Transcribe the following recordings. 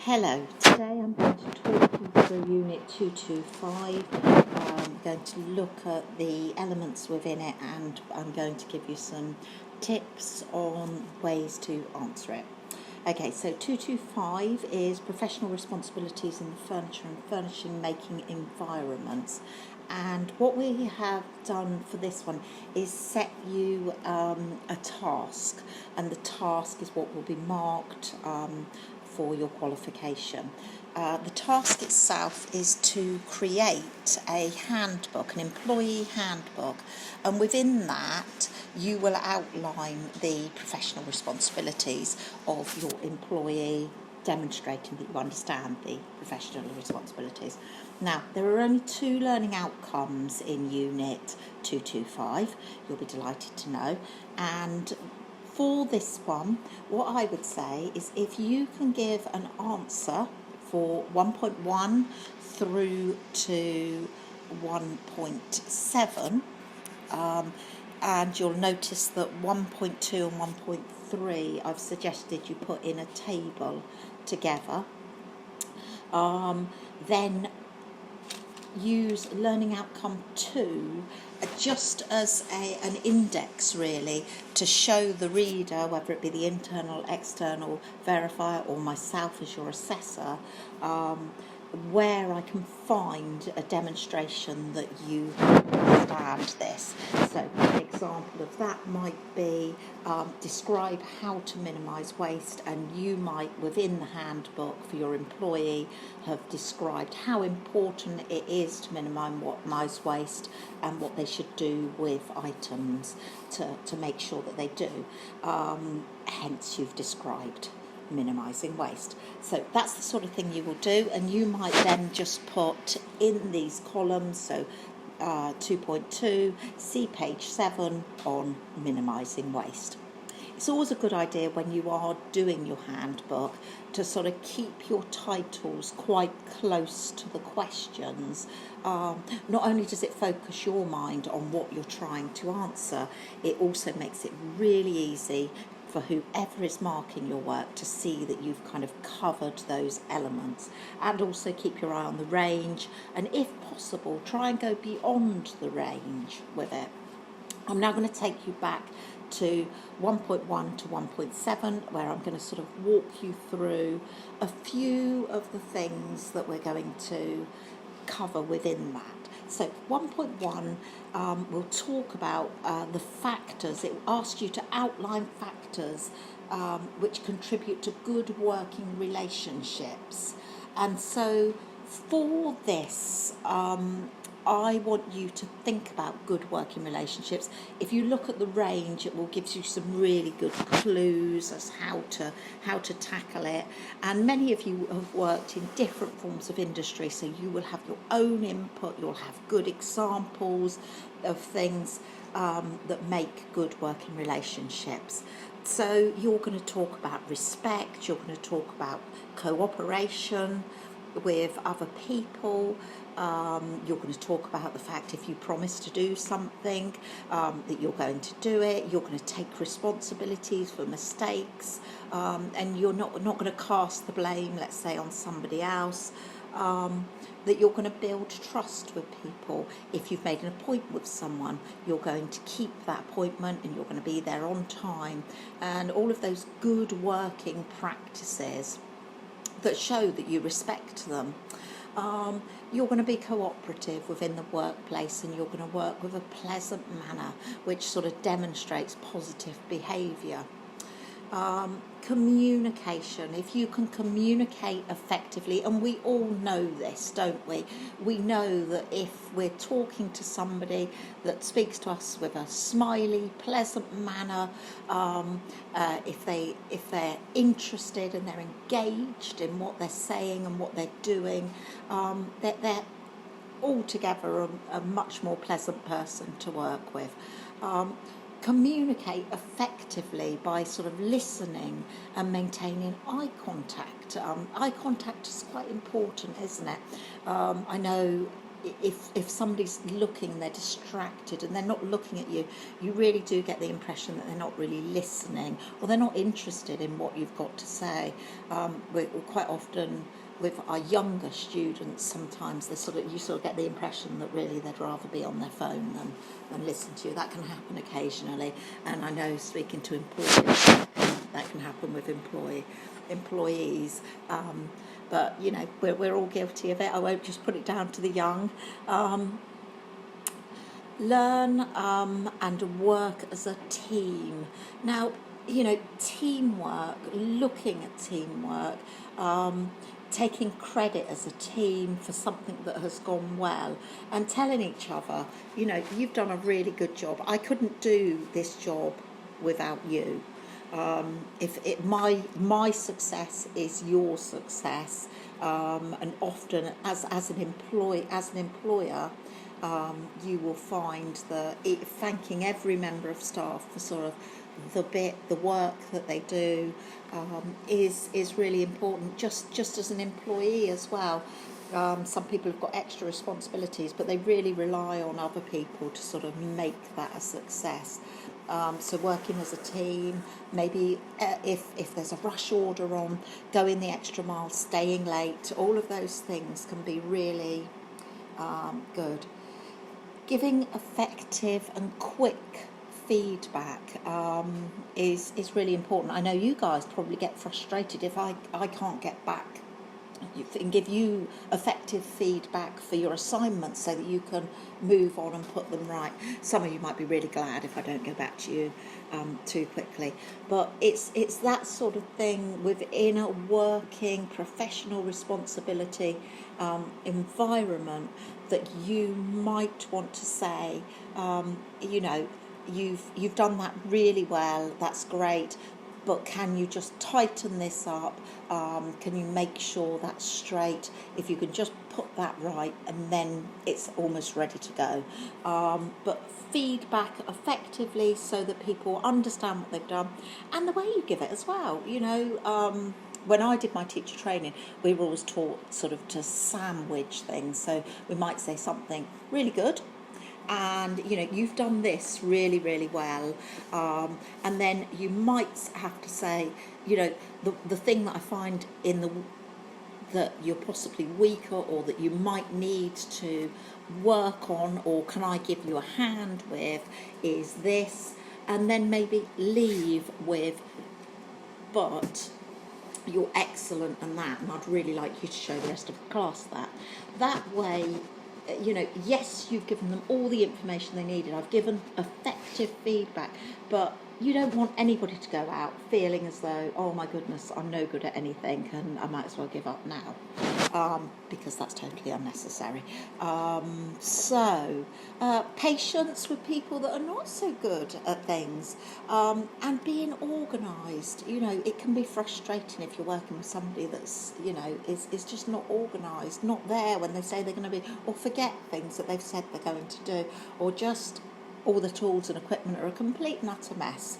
Hello, today I'm going to talk you through Unit 225. I'm going to look at the elements within it and I'm going to give you some tips on ways to answer it. Okay, so 225 is professional responsibilities in the furniture and furnishing making environments. And what we have done for this one is set you a task, and the task is what will be marked for your qualification. The task itself is to create a handbook, an employee handbook, and within that you will outline the professional responsibilities of your employee, demonstrating that you understand the professional responsibilities. Now, there are only 2 learning outcomes in Unit 225, you'll be delighted to know, and for this one, what I would say is if you can give an answer for 1.1 through to 1.7, and you'll notice that 1.2 and 1.3 I've suggested you put in a table together, then use learning outcome 2 just as an index really to show the reader, whether it be the internal, external verifier or myself as your assessor, where I can find a demonstration that you understand this. So an example of that might be describe how to minimise waste, and you might within the handbook for your employee have described how important it is to minimise waste and what they should do with items to make sure that they do. Hence you've described minimising waste. So that's the sort of thing you will do, and you might then just put in these columns, so 2.2, see page 7 on minimising waste. It's always a good idea when you are doing your handbook to sort of keep your titles quite close to the questions. Not only does it focus your mind on what you're trying to answer, it also makes it really easy for whoever is marking your work to see that you've kind of covered those elements, and also keep your eye on the range, and if possible try and go beyond the range with it. I'm now going to take you back to 1.1 to 1.7 where I'm going to sort of walk you through a few of the things that we're going to cover within that. So 1.1 will talk about the factors. It asks you to outline factors which contribute to good working relationships. And so for this, I want you to think about good working relationships. If you look at the range, it will give you some really good clues as how to tackle it. And many of you have worked in different forms of industry, so you will have your own input. You'll have good examples of things that make good working relationships. So you're going to talk about respect. You're going to talk about cooperation with other people. You're going to talk about the fact if you promise to do something, that you're going to do it. You're going to take responsibilities for mistakes, and you're not going to cast the blame, let's say, on somebody else. That you're going to build trust with people. If you've made an appointment with someone, you're going to keep that appointment and you're going to be there on time, and all of those good working practices that show that you respect them. You're going to be cooperative within the workplace, and you're going to work with a pleasant manner which sort of demonstrates positive behaviour. Communication. If you can communicate effectively, and we all know this, don't we? We know that if we're talking to somebody that speaks to us with a smiley, pleasant manner, if they're interested and they're engaged in what they're saying and what they're doing, they're altogether a much more pleasant person to work with. Communicate effectively by sort of listening and maintaining eye contact. Eye contact is quite important, isn't it? I know if somebody's looking, they're distracted and they're not looking at you, you really do get the impression that they're not really listening, or they're not interested in what you've got to say. We're quite often with our younger students, sometimes you sort of get the impression that really they'd rather be on their phone than listen to you. That can happen occasionally, and I know, speaking to employers, that can happen with employees. But we're all guilty of it. I won't just put it down to the young. Learn and work as a team. Now, teamwork, looking at teamwork, taking credit as a team for something that has gone well, and telling each other, you've done a really good job. I couldn't do this job without you. If my success is your success, and often as an employer, you will find that thanking every member of staff for sort of the work that they do is really important. Just as an employee as well. Some people have got extra responsibilities, but they really rely on other people to sort of make that a success. So working as a team, maybe if there's a rush order on, going the extra mile, staying late, all of those things can be really good. Giving effective and quick feedback is really important. I know you guys probably get frustrated if I can't get back and give you effective feedback for your assignments so that you can move on and put them right. Some of you might be really glad if I don't go back to you too quickly, but it's that sort of thing within a working professional responsibility environment that you might want to say, you've done that really well, that's great, but can you just tighten this up? Can you make sure that's straight? If you can just put that right, and then it's almost ready to go. But feedback effectively so that people understand what they've done, and the way you give it as well. When I did my teacher training, we were always taught sort of to sandwich things. So we might say something really good, and you've done this really, really well, and then you might have to say, the thing that I find that you're possibly weaker, or that you might need to work on, or can I give you a hand with, is this, and then maybe leave with, but you're excellent and that, and I'd really like you to show the rest of the class that way. Yes, you've given them all the information they needed. I've given effective feedback, but you don't want anybody to go out feeling as though, oh my goodness, I'm no good at anything and I might as well give up now, because that's totally unnecessary. Patience with people that are not so good at things, and being organised. It can be frustrating if you're working with somebody that's, is just not organised, not there when they say they're going to be, or forget things that they've said they're going to do, or just all the tools and equipment are a complete and utter mess.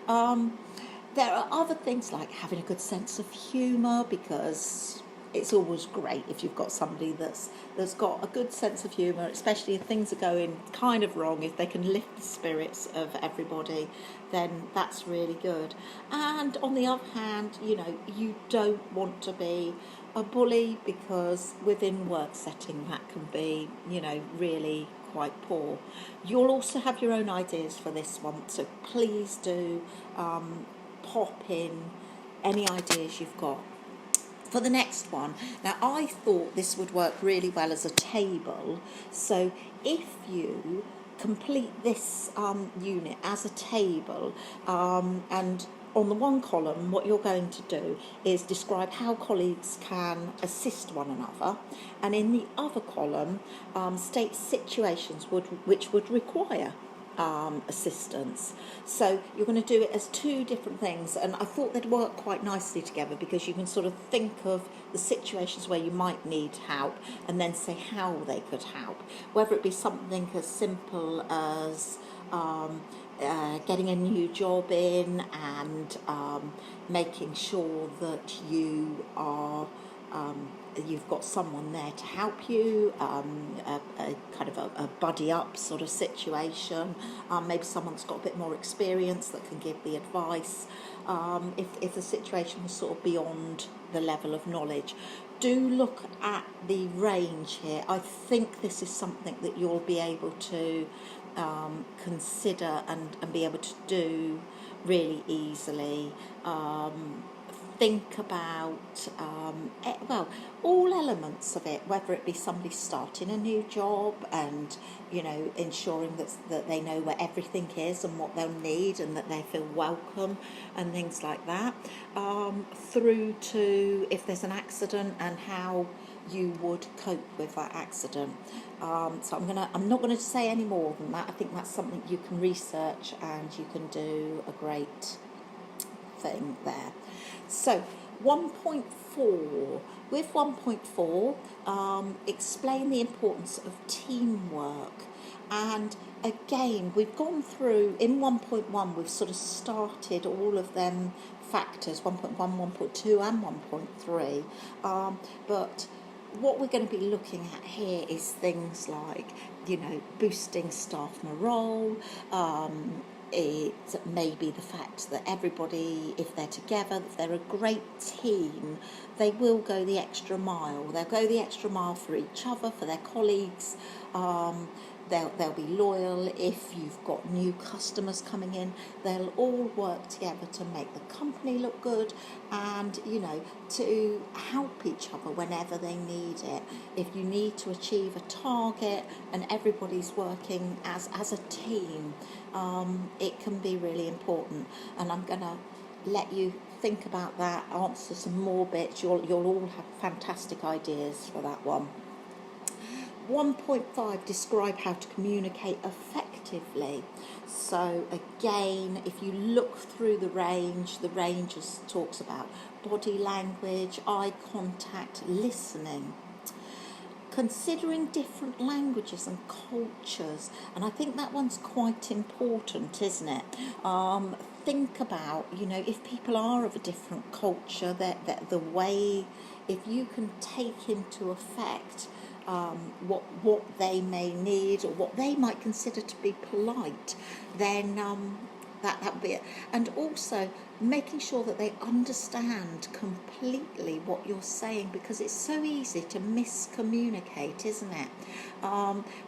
There are other things like having a good sense of humour, because it's always great if you've got somebody that's got a good sense of humour, especially if things are going kind of wrong. If they can lift the spirits of everybody, then that's really good. And on the other hand, you don't want to be a bully, because within work setting that can be, really quite poor. You'll also have your own ideas for this one, so please do pop in any ideas you've got. For the next one, now I thought this would work really well as a table, so if you complete this unit as a table, and on the one column, what you're going to do is describe how colleagues can assist one another, and in the other column, state situations which would require assistance. So you're going to do it as two different things, and I thought they'd work quite nicely together, because you can sort of think of the situations where you might need help and then say how they could help, whether it be something as simple as getting a new job in, and making sure that you are you've got someone there to help you, a kind of a buddy up sort of situation. Maybe someone's got a bit more experience that can give the advice. If the situation was sort of beyond the level of knowledge, do look at the range here. I think this is something that you'll be able to consider and be able to do really easily. Think about all elements of it, whether it be somebody starting a new job and ensuring that they know where everything is and what they'll need and that they feel welcome and things like that, through to if there's an accident and how you would cope with that accident. So I'm not gonna say any more than that. I think that's something you can research and you can do a great thing there. So 1.4, with 1.4, explain the importance of teamwork. And again, we've gone through, in 1.1, we've sort of started all of them factors, 1.1, 1.2 and 1.3, but what we're going to be looking at here is things like, boosting staff morale. It may be the fact that everybody, if they're together, if they're a great team, they will go the extra mile. They'll go the extra mile for each other, for their colleagues. They'll be loyal. If you've got new customers coming in, they'll all work together to make the company look good and, to help each other whenever they need it. If you need to achieve a target and everybody's working as a team, it can be really important. And I'm going to let you think about that, answer some more bits. You'll all have fantastic ideas for that one. 1.5, describe how to communicate effectively. So again, if you look through the range just talks about body language, eye contact, listening, considering different languages and cultures, and I think that one's quite important, isn't it? Think about, if people are of a different culture, that the way, if you can take into effect what they may need or what they might consider to be polite, then that would be it. And also making sure that they understand completely what you're saying, because it's so easy to miscommunicate, isn't it?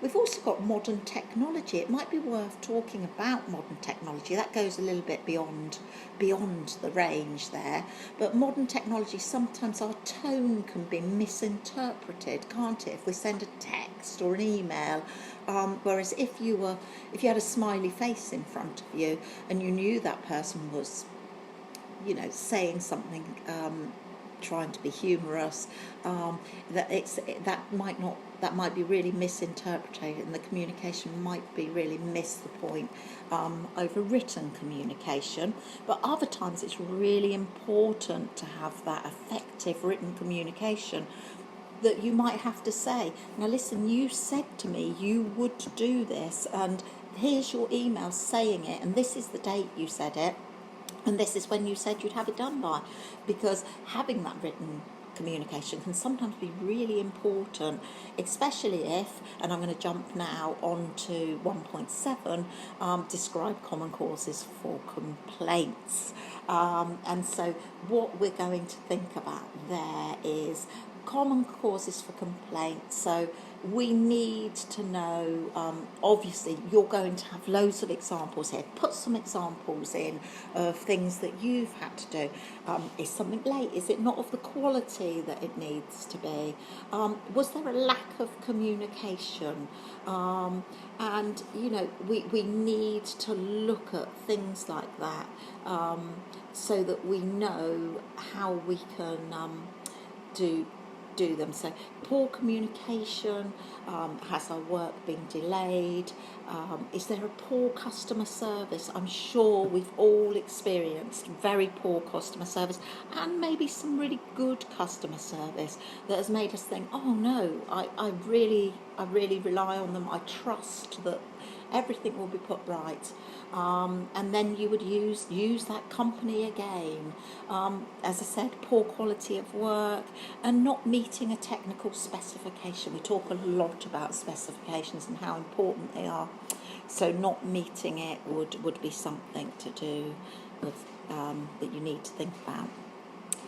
We've also got modern technology. It might be worth talking about modern technology. That goes a little bit beyond the range there. But modern technology, sometimes our tone can be misinterpreted, can't it? If we send a text or an email, whereas if you had a smiley face in front of you and you knew that person was, saying something, trying to be humorous, that might be really misinterpreted, and the communication might be really miss the point over written communication. But other times it's really important to have that effective written communication, that you might have to say, now listen, you said to me you would do this, and here's your email saying it, and this is the date you said it, and this is when you said you'd have it done by. Because having that written communication can sometimes be really important, especially if, and I'm going to jump now on to 1.7, describe common causes for complaints. And so what we're going to think about there is common causes for complaints. So we need to know, obviously you're going to have loads of examples here. Put some examples in of things that you've had to do. Is something late? Is it not of the quality that it needs to be? Was there a lack of communication? And we need to look at things like that, so that we know how we can do them. So poor communication, has our work been delayed? Is there a poor customer service? I'm sure we've all experienced very poor customer service, and maybe some really good customer service that has made us think, oh no, I really rely on them. I trust that everything will be put right. And then you would use that company again. As I said, poor quality of work and not meeting a technical specification. We talk a lot about specifications and how important they are. So not meeting it would be something to do with that you need to think about.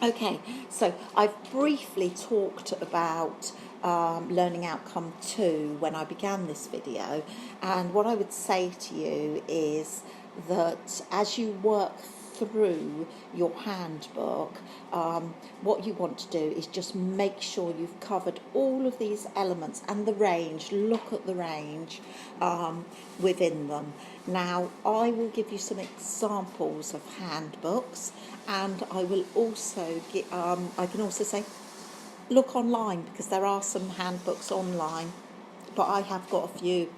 Okay, so I've briefly talked about learning outcome 2 when I began this video, and what I would say to you is that as you work through your handbook, what you want to do is just make sure you've covered all of these elements and the range. Look at the range within them. Now, I will give you some examples of handbooks, and I will also I can also say look online, because there are some handbooks online, but I have got a few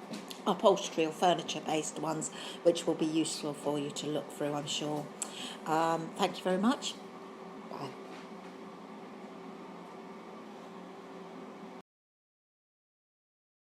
upholstery or furniture based ones which will be useful for you to look through, I'm sure. Thank you very much.